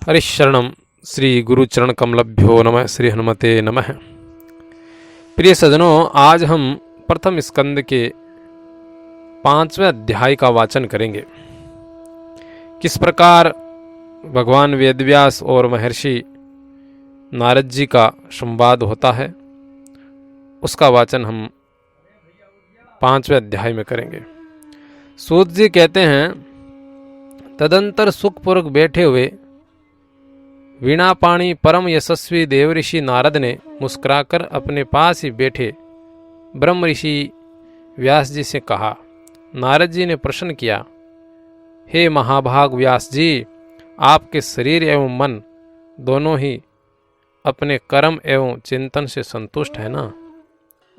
हरिशरणम श्री गुरुचरण कमलभ्यो नमः। श्री हनुमते नमः। प्रिय सज्जनों, आज हम प्रथम स्कंद के 5वें अध्याय का वाचन करेंगे। किस प्रकार भगवान वेदव्यास और महर्षि नारद जी का संवाद होता है, उसका वाचन हम 5वें अध्याय में करेंगे। सूत जी कहते हैं, तदंतर सुखपूर्वक बैठे हुए वीणापाणी परम यशस्वी देवऋषि नारद ने मुस्कुराकर अपने पास ही बैठे ब्रह्म ऋषि व्यास जी से कहा। नारद जी ने प्रश्न किया, हे महाभाग व्यास जी, आपके शरीर एवं मन दोनों ही अपने कर्म एवं चिंतन से संतुष्ट है ना?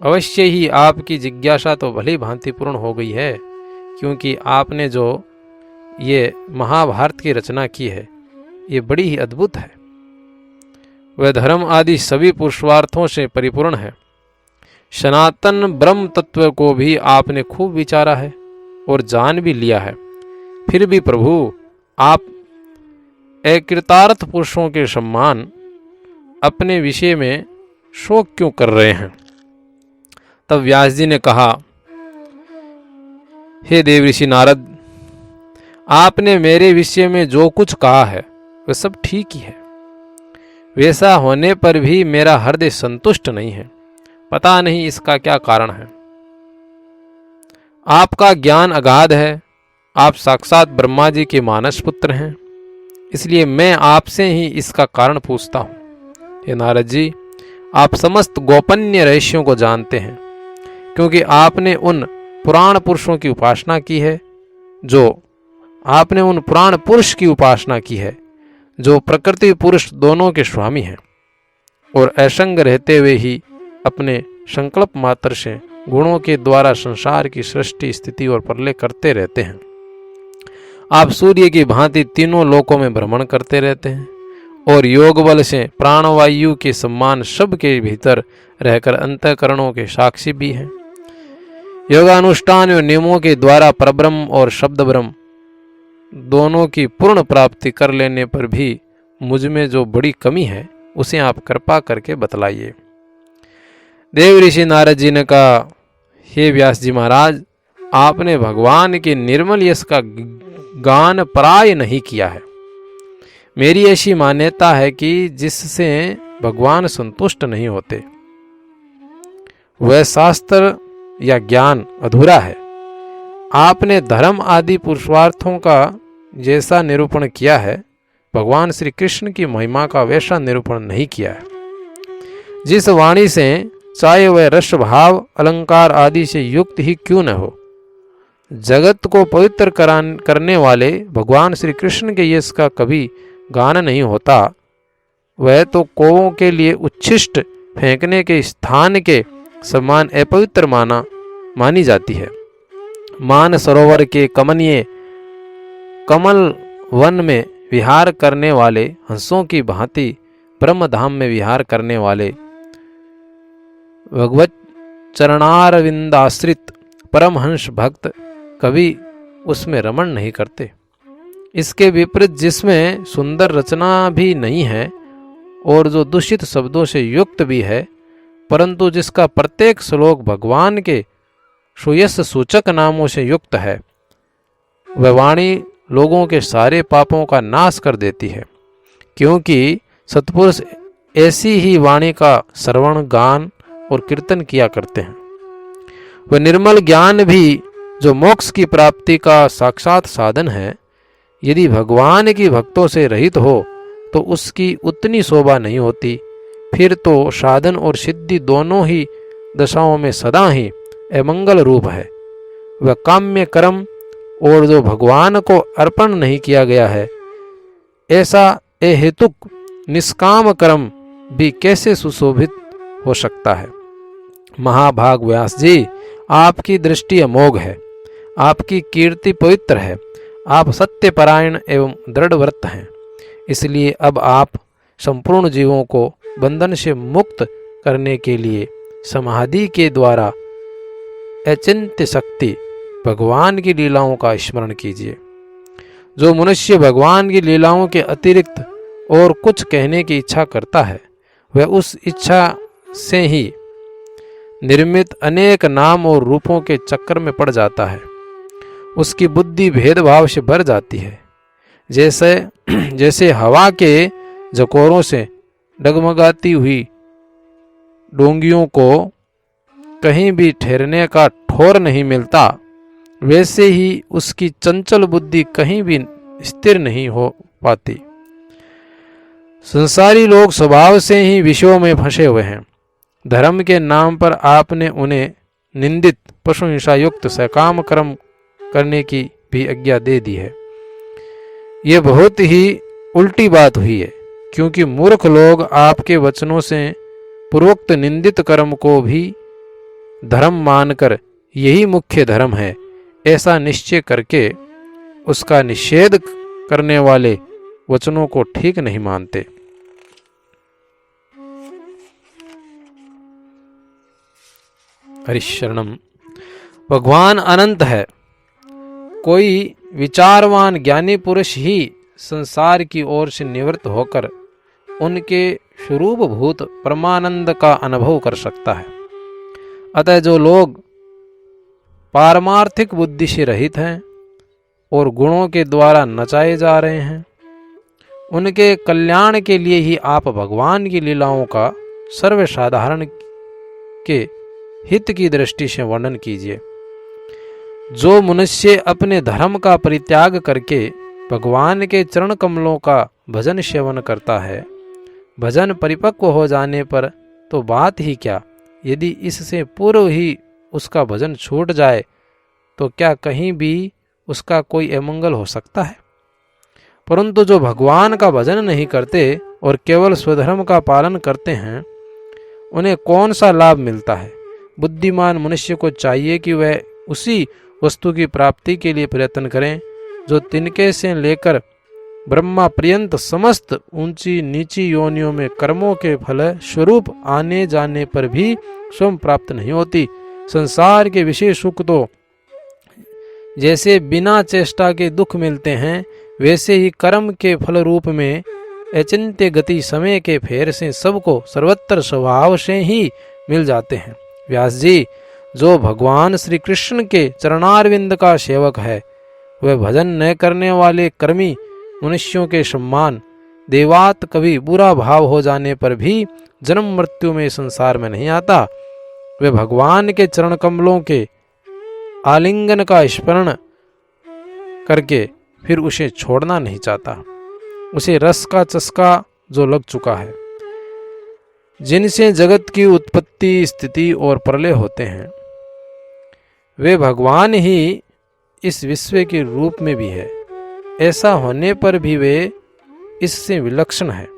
अवश्य ही आपकी जिज्ञासा तो भली भांति पूर्ण हो गई है, क्योंकि आपने जो ये महाभारत की रचना की है, ये बड़ी ही अद्भुत है। वह धर्म आदि सभी पुरुषार्थों से परिपूर्ण है। सनातन ब्रह्म तत्व को भी आपने खूब विचारा है और जान भी लिया है। फिर भी प्रभु, आप अकृतार्थ पुरुषों के सम्मान अपने विषय में शोक क्यों कर रहे हैं? तब व्यास जी ने कहा, हे देवऋषि नारद, आपने मेरे विषय में जो कुछ कहा है वह सब ठीक ही है। वैसा होने पर भी मेरा हृदय संतुष्ट नहीं है। पता नहीं इसका क्या कारण है। आपका ज्ञान अगाध है। आप साक्षात ब्रह्मा जी के मानस पुत्र हैं, इसलिए मैं आपसे ही इसका कारण पूछता हूँ। हे नारद जी, आप समस्त गोपनीय रहस्यों को जानते हैं, क्योंकि आपने उन पुराण पुरुषों की उपासना की है जो प्रकृति पुरुष दोनों के स्वामी हैं और असंग रहते हुए ही अपने संकल्प मात्र से गुणों के द्वारा संसार की सृष्टि, स्थिति और प्रलय करते रहते हैं। आप सूर्य की भांति तीनों लोकों में भ्रमण करते रहते हैं और योग बल से प्राणवायु के समान सब के भीतर रहकर अंतःकरणों के साक्षी भी हैं। योगानुष्ठान और नियमों के द्वारा परब्रह्म और शब्द ब्रह्म दोनों की पूर्ण प्राप्ति कर लेने पर भी मुझ में जो बड़ी कमी है, उसे आप कृपा करके बतलाइए। देव ऋषि नारद जी ने कहा, हे व्यास जी महाराज, आपने भगवान के निर्मल यश का गान प्राय नहीं किया है। मेरी ऐसी मान्यता है कि जिससे भगवान संतुष्ट नहीं होते, वह शास्त्र या ज्ञान अधूरा है। आपने धर्म आदि पुरुषार्थों का जैसा निरूपण किया है, भगवान श्री कृष्ण की महिमा का वैसा निरूपण नहीं किया है। जिस वाणी से चाहे वह रस भाव अलंकार आदि से युक्त ही क्यों न हो, जगत को पवित्र करने वाले भगवान श्री कृष्ण के यश का कभी गान नहीं होता। वह तो कौवों के लिए उच्छिष्ट फेंकने के स्थान के समान अपवित्र मानी जाती है। मान सरोवर के कमनीय कमल वन में विहार करने वाले हंसों की भांति ब्रह्म धाम में विहार करने वाले भगवत चरणारविंदाश्रित परमहंस भक्त कभी उसमें रमण नहीं करते। इसके विपरीत जिसमें सुंदर रचना भी नहीं है और जो दूषित शब्दों से युक्त भी है, परंतु जिसका प्रत्येक श्लोक भगवान के सुयश सूचक नामों से युक्त है, वह वाणी लोगों के सारे पापों का नाश कर देती है, क्योंकि सत्पुरुष ऐसी ही वाणी का श्रवण, गान और कीर्तन किया करते हैं। वह निर्मल ज्ञान भी जो मोक्ष की प्राप्ति का साक्षात साधन है, यदि भगवान की भक्तों से रहित हो तो उसकी उतनी शोभा नहीं होती। फिर तो साधन और सिद्धि दोनों ही दशाओं में सदा ही अमंगल रूप है। वह काम्य कर्म और जो भगवान को अर्पण नहीं किया गया है, ऐसा अहेतुक निष्काम कर्म भी कैसे सुशोभित हो सकता है? महाभाग व्यास जी, आपकी दृष्टि अमोघ है, आपकी कीर्ति पवित्र है, आप सत्यपरायण एवं दृढ़व्रत हैं। इसलिए अब आप संपूर्ण जीवों को बंधन से मुक्त करने के लिए समाधि के द्वारा अचिंत्य शक्ति भगवान की लीलाओं का स्मरण कीजिए। जो मनुष्य भगवान की लीलाओं के अतिरिक्त और कुछ कहने की इच्छा करता है, वह उस इच्छा से ही निर्मित अनेक नाम और रूपों के चक्कर में पड़ जाता है। उसकी बुद्धि भेदभाव से भर जाती है। जैसे हवा के झकोरों से डगमगाती हुई डोंगियों को कहीं भी ठहरने का ठौर नहीं मिलता, वैसे ही उसकी चंचल बुद्धि कहीं भी स्थिर नहीं हो पाती। संसारी लोग स्वभाव से ही विषयों में फंसे हुए हैं। धर्म के नाम पर आपने उन्हें निंदित पशु हिंसा युक्त सकाम कर्म करने की भी आज्ञा दे दी है। यह बहुत ही उल्टी बात हुई है, क्योंकि मूर्ख लोग आपके वचनों से पूर्वोक्त निंदित कर्म को भी धर्म मानकर यही मुख्य धर्म है ऐसा निश्चय करके उसका निषेध करने वाले वचनों को ठीक नहीं मानते। हरिशरणम। भगवान अनंत है। कोई विचारवान ज्ञानी पुरुष ही संसार की ओर से निवृत्त होकर उनके स्वरूप भूत परमानंद का अनुभव कर सकता है। अतः जो लोग पारमार्थिक बुद्धि से रहित हैं और गुणों के द्वारा नचाए जा रहे हैं, उनके कल्याण के लिए ही आप भगवान की लीलाओं का सर्वसाधारण के हित की दृष्टि से वर्णन कीजिए। जो मनुष्य अपने धर्म का परित्याग करके भगवान के चरण कमलों का भजन सेवन करता है, भजन परिपक्व हो जाने पर तो बात ही क्या, यदि इससे पूर्व ही उसका भजन छूट जाए तो क्या कहीं भी उसका कोई अमंगल हो सकता है। परंतु जो भगवान का भजन नहीं करते और केवल स्वधर्म का पालन करते हैं, उन्हें कौन सा लाभ मिलता है। बुद्धिमान मनुष्य को चाहिए कि वह उसी वस्तु की प्राप्ति के लिए प्रयत्न करें जो तिनके से लेकर ब्रह्मा पर्यंत समस्त ऊंची नीची योनियों में कर्मों के फल स्वरूप आने जाने पर भी स्वयं प्राप्त नहीं होती। संसार के विशेष सुख तो जैसे बिना चेष्टा के दुख मिलते हैं, वैसे ही कर्म के फल रूप में अचिंत्य गति समय के फेर से सबको सर्वत्र स्वभाव से ही मिल जाते हैं। व्यास जी, जो भगवान श्री कृष्ण के चरणारविंद का सेवक है, वह भजन न करने वाले कर्मी मनुष्यों के सम्मान देवात कभी बुरा भाव हो जाने पर भी जन्म मृत्यु में संसार में नहीं आता। वह भगवान के चरण कमलों के आलिंगन का स्मरण करके फिर उसे छोड़ना नहीं चाहता। उसे रस का चस्का जो लग चुका है, जिनसे जगत की उत्पत्ति स्थिति और प्रलय होते हैं, वे भगवान ही इस विश्व के रूप में भी है। ऐसा होने पर भी वे इससे विलक्षण है।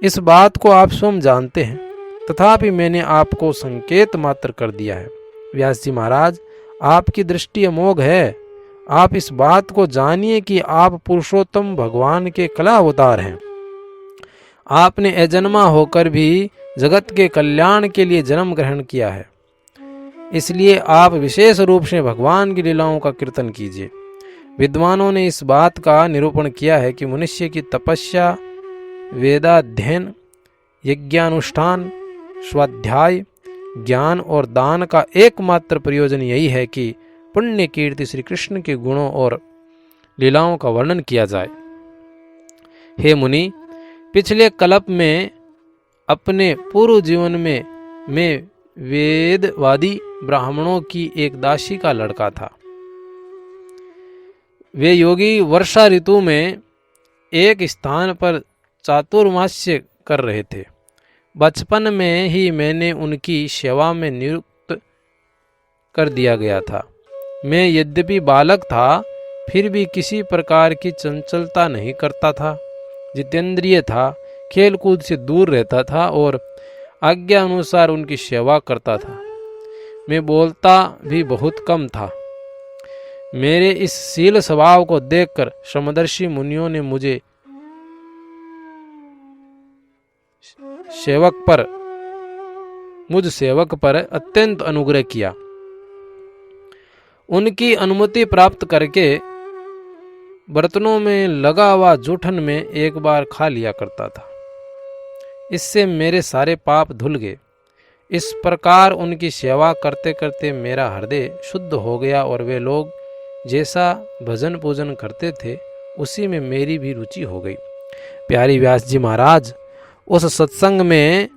इस बात को आप स्वयं जानते हैं, तथापि मैंने आपको संकेत मात्र कर दिया है। व्यास जी महाराज, आपकी दृष्टि अमोघ है। आप इस बात को जानिए कि आप पुरुषोत्तम भगवान के कला अवतार हैं। आपने अजन्मा होकर भी जगत के कल्याण के लिए जन्म ग्रहण किया है, इसलिए आप विशेष रूप से भगवान की लीलाओं का कीर्तन कीजिए। विद्वानों ने इस बात का निरूपण किया है कि मनुष्य की तपस्या, वेदाध्ययन, यज्ञानुष्ठान, स्वाध्याय, ज्ञान और दान का एकमात्र प्रयोजन यही है कि पुण्य कीर्ति श्री कृष्ण के गुणों और लीलाओं का वर्णन किया जाए। हे मुनि, पिछले कल्प में अपने पूर्व जीवन में मैं वेदवादी ब्राह्मणों की एक दासी का लड़का था। वे योगी वर्षा ऋतु में एक स्थान पर चातुर्मास्य कर रहे थे। बचपन में ही मैंने उनकी सेवा में नियुक्त कर दिया गया था। मैं यद्यपि बालक था, फिर भी किसी प्रकार की चंचलता नहीं करता था, जितेंद्रिय था, खेल कूद से दूर रहता था और आज्ञा अनुसार उनकी सेवा करता था। मैं बोलता भी बहुत कम था। मेरे इस शील स्वभाव को देखकर समदर्शी मुनियों ने मुझ सेवक पर अत्यंत अनुग्रह किया। उनकी अनुमति प्राप्त करके बर्तनों में लगा हुआ जूठन में एक बार खा लिया करता था। इससे मेरे सारे पाप धुल गए। इस प्रकार उनकी सेवा करते करते मेरा हृदय शुद्ध हो गया और वे लोग जैसा भजन पूजन करते थे उसी में मेरी भी रुचि हो गई। प्यारी व्यास जी महाराज, उस सत्संग में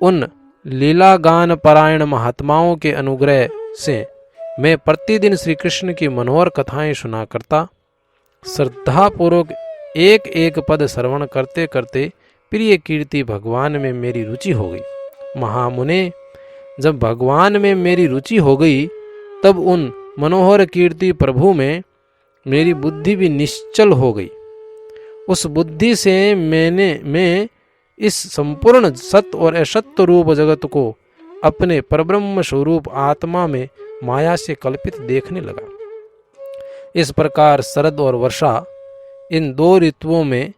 उन लीला गान परायण महात्माओं के अनुग्रह से मैं प्रतिदिन श्री कृष्ण की मनोहर कथाएं सुना करता। श्रद्धापूर्वक एक एक पद श्रवण करते करते प्रिय कीर्ति भगवान में मेरी रुचि हो गई। महामुने, जब भगवान में मेरी रुचि हो गई तब उन मनोहर कीर्ति प्रभु में मेरी बुद्धि भी निश्चल हो गई। उस बुद्धि से मैं इस संपूर्ण सत्य और असत्य रूप जगत को अपने परब्रह्म स्वरूप आत्मा में माया से कल्पित देखने लगा। इस प्रकार शरद और वर्षा, इन दो ऋतुओं में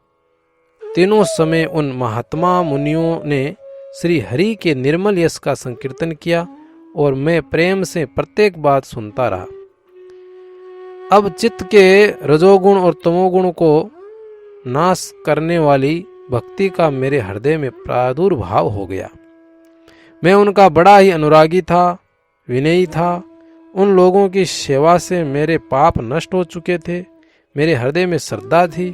तीनों समय उन महात्मा मुनियों ने श्री हरि के निर्मल यश का संकीर्तन किया और मैं प्रेम से प्रत्येक बात सुनता रहा। अब चित्त के रजोगुण और तमोगुण को नाश करने वाली भक्ति का मेरे हृदय में प्रादुर्भाव हो गया। मैं उनका बड़ा ही अनुरागी था, विनयी था। उन लोगों की सेवा से मेरे पाप नष्ट हो चुके थे। मेरे हृदय में श्रद्धा थी,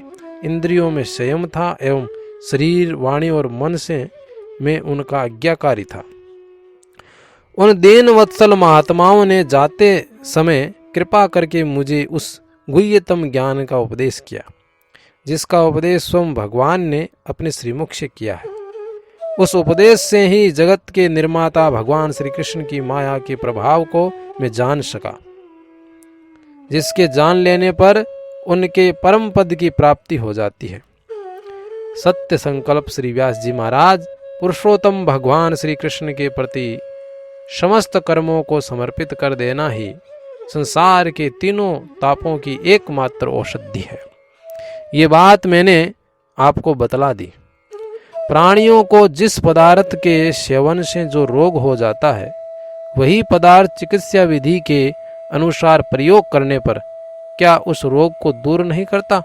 इंद्रियों में संयम था एवं शरीर, वाणी और मन से मैं उनका आज्ञाकारी था। उन दीन वत्सल महात्माओं ने जाते समय कृपा करके मुझे उस गुह्यतम ज्ञान का उपदेश किया जिसका उपदेश स्वयं भगवान ने अपने श्रीमुख से किया है। उस उपदेश से ही जगत के निर्माता भगवान श्री कृष्ण की माया के प्रभाव को मैं जान सका, जिसके जान लेने पर उनके परम पद की प्राप्ति हो जाती है। सत्य संकल्प श्री व्यास जी महाराज पुरुषोत्तम भगवान श्री कृष्ण के प्रति समस्त कर्मों को समर्पित कर देना ही संसार के तीनों तापों की एकमात्र औषधि है। ये बात मैंने आपको बतला दी। प्राणियों को जिस पदार्थ के सेवन से जो रोग हो जाता है वही पदार्थ चिकित्सा विधि के अनुसार प्रयोग करने पर क्या उस रोग को दूर नहीं करता?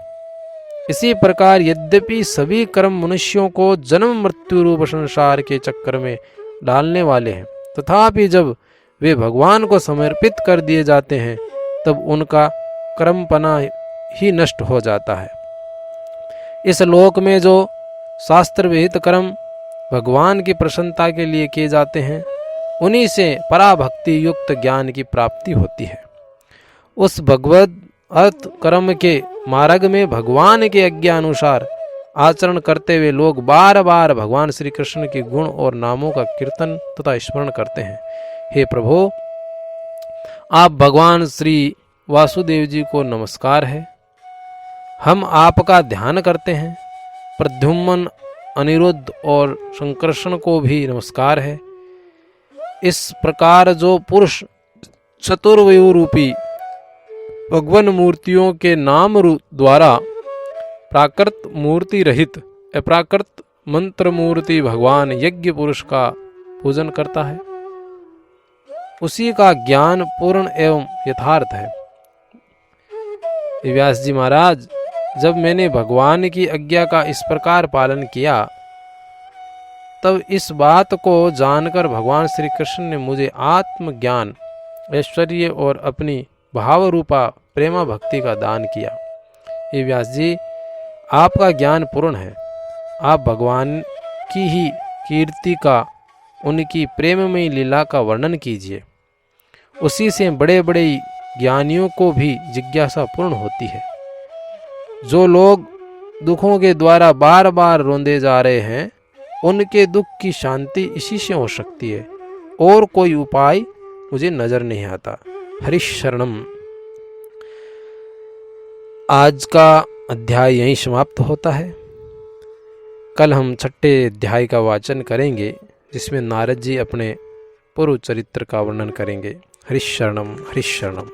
इसी प्रकार यद्यपि सभी कर्म मनुष्यों को जन्म मृत्यु रूप संसार के चक्कर में डालने वाले हैं, तथापि जब वे भगवान को समर्पित कर दिए जाते हैं तब उनका कर्मपना ही नष्ट हो जाता है। इस लोक में जो शास्त्र विहित कर्म भगवान की प्रसन्नता के लिए किए जाते हैं उन्हीं से पराभक्ति युक्त ज्ञान की प्राप्ति होती है। उस भगवद अर्थ कर्म के मार्ग में भगवान के आज्ञा अनुसार आचरण करते हुए लोग बार बार भगवान श्री कृष्ण के गुण और नामों का कीर्तन तथा स्मरण करते हैं। हे प्रभु, आप भगवान श्री वासुदेव जी को नमस्कार है। हम आपका ध्यान करते हैं। प्रद्युम्न, अनिरुद्ध और संकर्षण को भी नमस्कार है। इस प्रकार जो पुरुष चतुर्वयु रूपी भगवान मूर्तियों के नाम द्वारा प्राकृत मूर्ति रहित अप्राकृत मंत्र मूर्ति भगवान यज्ञ पुरुष का पूजन करता है, उसी का ज्ञान पूर्ण एवं यथार्थ है। व्यास जी महाराज, जब मैंने भगवान की आज्ञा का इस प्रकार पालन किया तब इस बात को जानकर भगवान श्री कृष्ण ने मुझे आत्मज्ञान, ऐश्वर्य और अपनी भाव रूपा प्रेमा भक्ति का दान किया। ये व्यास जी, आपका ज्ञान पूर्ण है। आप भगवान की ही कीर्ति का, उनकी प्रेममयी लीला का वर्णन कीजिए। उसी से बड़े बड़े ज्ञानियों को भी जिज्ञासा पूर्ण होती है। जो लोग दुखों के द्वारा बार बार रोंदे जा रहे हैं उनके दुख की शांति इसी से हो सकती है, और कोई उपाय मुझे नजर नहीं आता। हरि शरणम। आज का अध्याय यहीं समाप्त होता है। कल हम 6ठे अध्याय का वाचन करेंगे जिसमें नारद जी अपने पूर्व चरित्र का वर्णन करेंगे। हरि शरणम, हरि शरणम।